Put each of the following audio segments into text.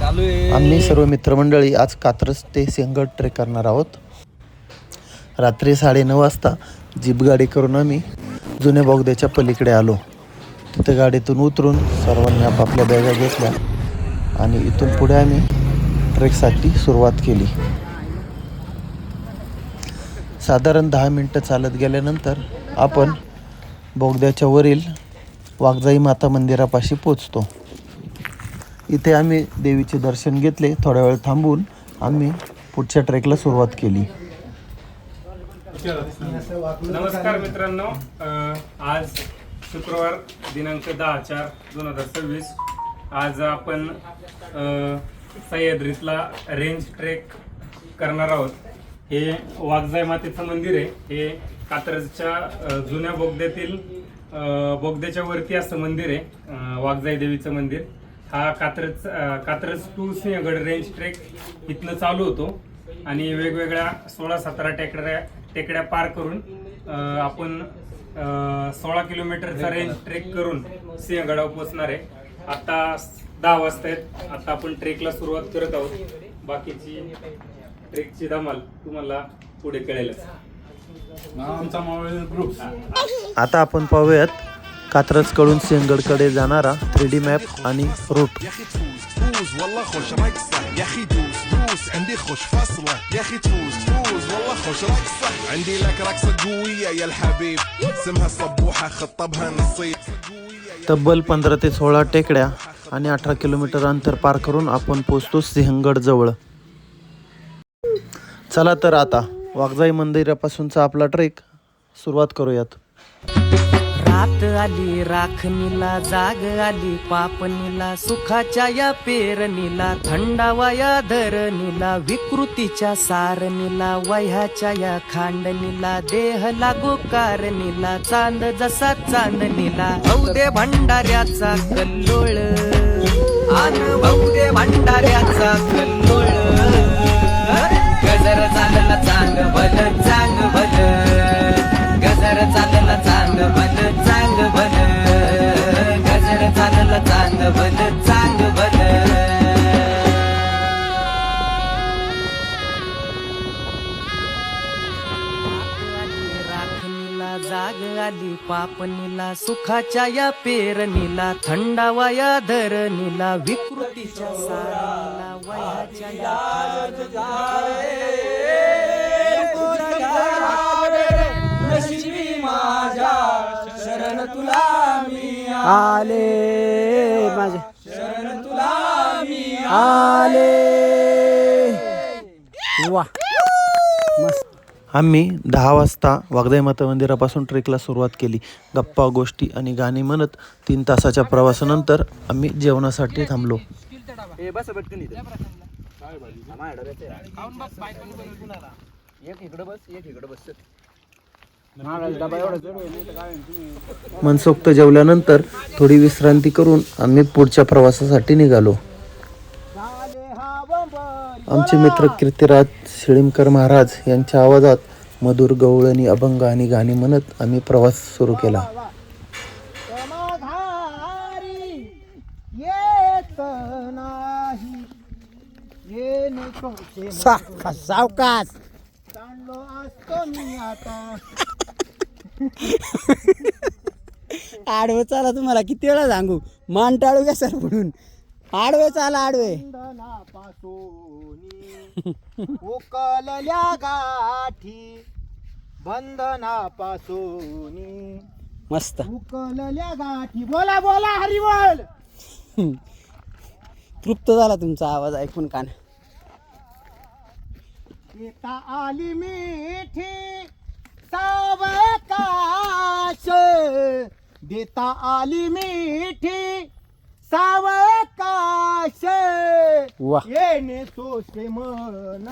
आम्ही सर्व मित्रमंडळी आज कात्रज ते सिंहगड ट्रेक करणार आहोत. रात्री 9:30 वाजता जीप गाडी करून आम्ही जुन्या बोगद्याच्या पलीकडे आलो. तिथे गाडीतून उतरून सर्वांनी आपापल्या बॅगा घेतल्या आणि इथून पुढे आम्ही ट्रेकसाठी सुरुवात केली. साधारण 10 मिनटं चालत गेल्यानंतर आपण बोगद्याच्या वरील वाघजाई माता मंदिरापाशी पोचतो. इथे आम्ही देवीचे दर्शन घेतले. थोड्या वेळ थांबून आम्ही पुढच्या ट्रेकला सुरुवात केली. नमस्कार मित्रांनो, आज शुक्रवार दिनांक 10/4/2026. आज आपण सह्याद्रीतला रेंज ट्रेक करणार आहोत. हे वाघजाई मातेचं मंदिर आहे. हे कात्रजच्या जुन्या बोगद्याच्या वरती असं मंदिर आहे, वाघजाई देवीचं मंदिर. हा Katraj to Sinhagad range trek इथनं चालू होतो आणि वेगवेगळ्या 16-17 टेकड्या पार करून आपण 16 किलोमीटरचा रेंज ट्रेक करून सिंहगडावर पोहोचणार आहे. आता 10 वाजता आहेत. आता आपण ट्रेकला सुरुवात करत आहोत. बाकीची ट्रेकची धमाल तुम्हाला पुढे कळेलच. आता आपण पाहूयात कात्रजकडून सिंहगडकडे जाणारा 3D मॅप आणि रूट. तब्बल 15 ते 16 टेकड्या आणि 18 किलोमीटर अंतर पार करून आपण पोहोचतो सिंहगड जवळ. चला तर आता वाघजाई मंदिरापासूनचा आपला ट्रेक सुरुवात करूयात. रात आली राखणीला, जाग आली पापणीला, सुखाच्या या पेरणीला, थंडावा या धरणीला, विकृतीच्या सारणीला, वह्याच्या या खांडणीला, देह लागो कारणीला, चांद जसा चांदणीला, भाऊदे भंडाऱ्याचा कल्लोळ, आन भाऊदे भंडाऱ्याचा कल्लोळ, गजर चालला चांग भल चांग भल, गजर चालला चांग भल चांग भल, गजर चालला चांग भल चांग भल. राखणीला, जाग आली पापणीला, सुखाच्या या पेरणीला, थंडावा या धरणीला, विकृतीच्या सारणीला, वह्याच्या या शरण तुला मी आले, माझे शरण तुला मी आले. वा मस्त. आम्ही 10 वाजता वाघजाई माता मंदिरापासून ट्रेकला सुरुवात केली. गप्पा गोष्टी आणि गाणी म्हणत 3 तासाच्या प्रवासानंतर आम्ही जेवणासाठी थांबलो. मनसोक्त जेवल्यानंतर थोडी विश्रांती करून आम्ही पुढच्या प्रवासासाठी निघालो. आमचे मित्र कीर्तिराज शिळीमकर महाराज यांच्या आवाजात मधुर गवळणी अभंग आणि गाणी म्हणत आम्ही प्रवास सुरू केला. सावकाश आडवे चाला. तुम्हाला किती वेळा सांगू, मान टाळू घ्या सर म्हणून. आडवे चाला, आडवे. उकलल्या गाठी बंधनापासून, मस्त. उकलल्या गाठी. बोला बोला हरी बोल. तृप्त झाला तुमचा आवाज ऐकून कान. येता आली मिठी सावकाश, देता आली मिठी सावकाश, वाह. येणे सोसे मन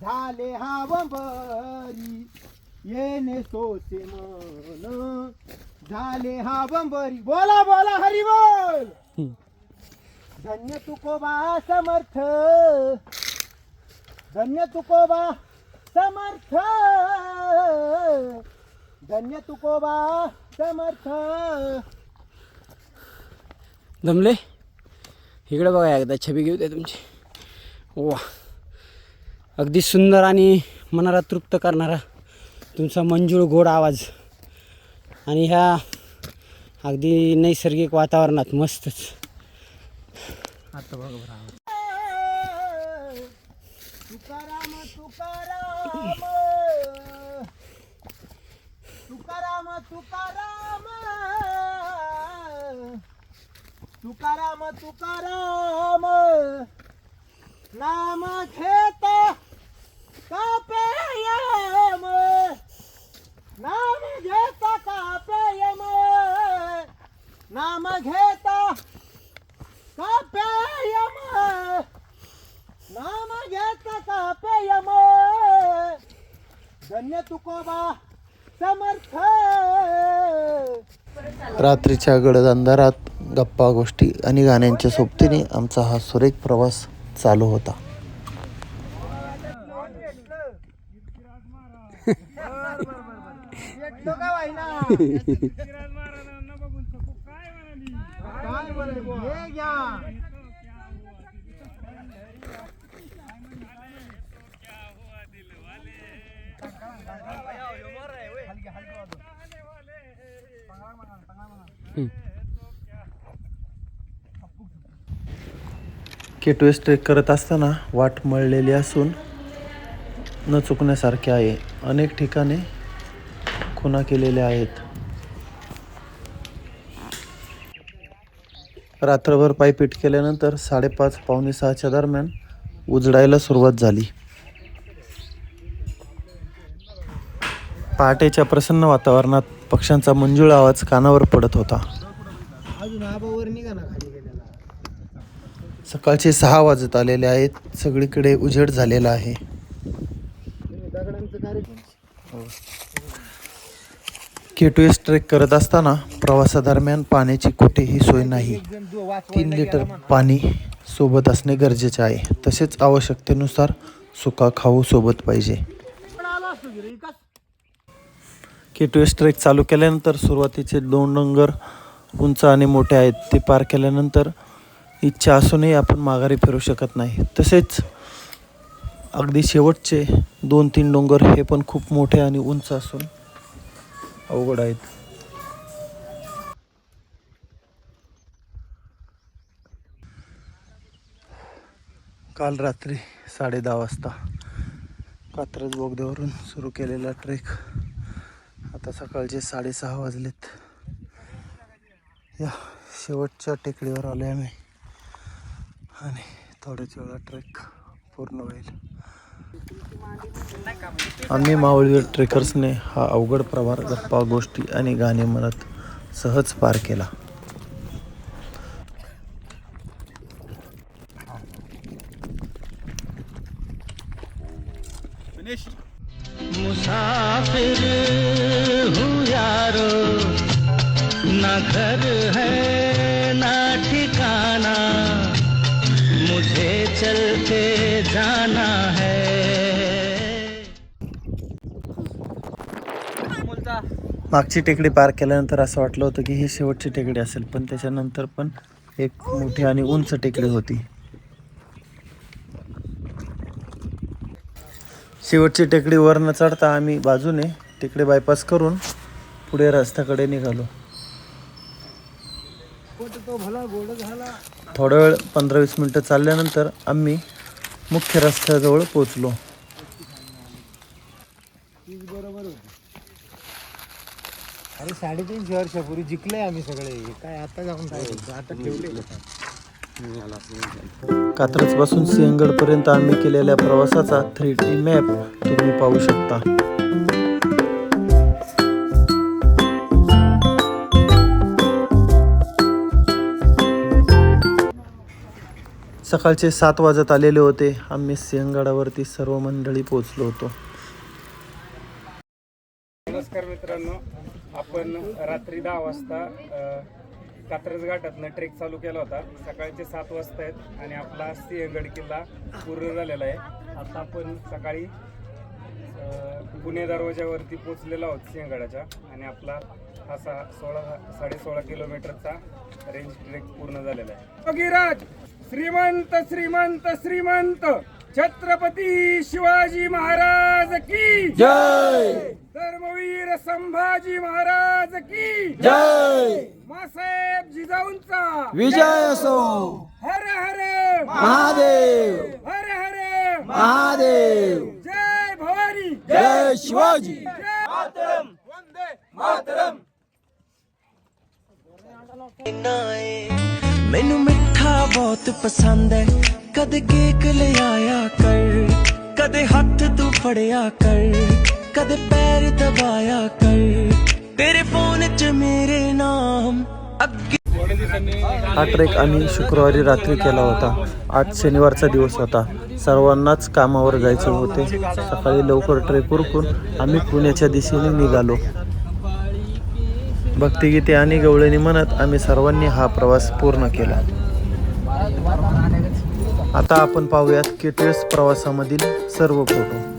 झाले हावंबरी, येणे सोसे मन झाले हावंबरी. बोला बोला हरी बोल. धन्य तुकोबा समर्थ, धन्य तुकोबा समर्थ, धन्य तुकोबा समर्थ. जमले. इकडे बघा एकदा छबी घेऊ द्या तुमची. वा, अगदी सुंदर आणि मनाला तृप्त करणारा तुमचा मंजूळ गोड आवाज आणि ह्या अगदी नैसर्गिक वातावरणात मस्तच. आता बघा बरं आवाज. तुकाराम तुकाराम तुकाराम तुकाराम तुकाराम तुकाराम नाम घेत कापेयम नाम घेत कापेयम नाम घेत कापेयम नाम घेत कापेयम धन्य तुकोबा समर्थ. रात्रीच्या गडद अंधारात गप्पा गोष्टी आणि गाण्यांच्या सोबतीने आमचा हा सुरेख प्रवास चालू होता. भेटलो का वाईना? काय बोलले बुवा? हे घ्या. K2S ट्रेक करत असताना वाट मळलेली असून न चुकण्यासारखे आहे. अनेक ठिकाणी खुणा केलेल्या आहेत. रात्रभर पायपीट केल्यानंतर 5:30 पावणे 6च्या दरम्यान उजडायला सुरुवात झाली. पहाटेच्या प्रसन्न वातावरणात पक्ष्यांचा मंजूळ आवाज कानावर पडत होता. अजून आबावर निघा ना खाली गेलेला. सकाळचे 6 वाजत आलेले आहेत. सगळीकडे उजेड झालेला आहे. दगडांचं कार्यक्रम. K2S ट्रेक करत असताना प्रवासादरम्यान पाण्याची कुठेही सोय नाही. 3 लिटर पाणी सोबत असणे गरजेचे आहे. तसेच आवश्यकतेनुसार सुका खाऊ सोबत पाहिजे. K2S ट्रेक चालू केल्यानंतर सुरुवातीचे 2 डोंगर उंच आणि मोठे आहेत. ते पार केल्यानंतर इच्छा असूनही आपण माघारी फिरू शकत नाही. तसेच अगदी शेवटचे 2-3 डोंगर हे पण खूप मोठे आणि उंच असून अवघड आहेत. काल रात्री 10:30 वाजता कात्रज बोगद्यावरून सुरू केलेला ट्रेक आता सकाळचे 6:30 वाजलेत. या शेवटच्या टेकडीवर आलो आहे आम्ही आणि थोड्याच वेळा ट्रेक पूर्ण होईल. आम्ही मावळवीर ट्रेकर्सने हा अवघड प्रवास गप्पा गोष्टी आणि गाणे म्हणत सहज पार केला. मुसाफिर हूँ यारो, ना घर है ना ठिकाना, मुझे चलते जाना है. मागची टेकडी पार केल्यानंतर असं वाटलं होतं की ही शेवटची टेकडी असेल, पण त्याच्यानंतर पण एक मोठी आणि उंच टेकडी होती. शेवटची टेकडी वर न चढता आम्ही बाजूने टेकडी बायपास करून पुढे रस्त्याकडे निघालो. थोडा वेळ 15-20 मिनटं चालल्यानंतर आम्ही मुख्य रस्त्याजवळ पोचलो. अरे 350 वर्षापूर्वी जिंकले आम्ही सगळे. काय आता जाऊन काय आता ठेवले. कात्रज पासून सिंहगड पर्यंत आम्ही केलेल्या प्रवासाचा 3D मॅप तुम्ही पाहू शकता. सकाळचे 7 वाजत आलेले होते. आम्ही सिंहगडावरती सर्व मंडळी पोहोचलो होतो. नमस्कार मित्रांनो, आपण रात्री 10 वाजता कात्रज घाटातनं ट्रेक चालू केला होता. सकाळचे 7 वाजता आहेत आणि आपला सिंहगड किल्ला पूर्ण झालेला आहे. आता आपण सकाळी पुणे दरवाजावरती पोचलेलो आहोत सिंहगडाच्या आणि आपला हा 16.5 किलोमीटरचा रेंज ट्रेक पूर्ण झालेला आहे. श्रीमंत श्रीमंत श्रीमंत छत्रपती शिवाजी महाराज की जय धर्मवीर संभाजी महाराज की जय मासाहेब जिजाऊंचा विजय असो हर हर महादेव हर हर महादेव जय भवानी जय शिवाजी मैनू मिठा बहुत पसंद है कदे केक ले आया कर कदे हथ तू फड़िया कर कदे पैर दबाया कर तेरे फोन च मेरे नाम अगे हा ट्रेक आम्ही शुक्रवारी रात्री केला होता. आज शनिवारचा दिवस होता. सर्वांनाच कामावर जायचे होते. सकाळी लवकर ट्रेक उरकून आम्ही पुण्याच्या दिशेने निघालो. भक्तिगीते आणि गवळणी म्हणत आम्ही सर्वांनी हा प्रवास पूर्ण केला. आता आपण पाहूयात केटीएस प्रवासामधील सर्व फोटो.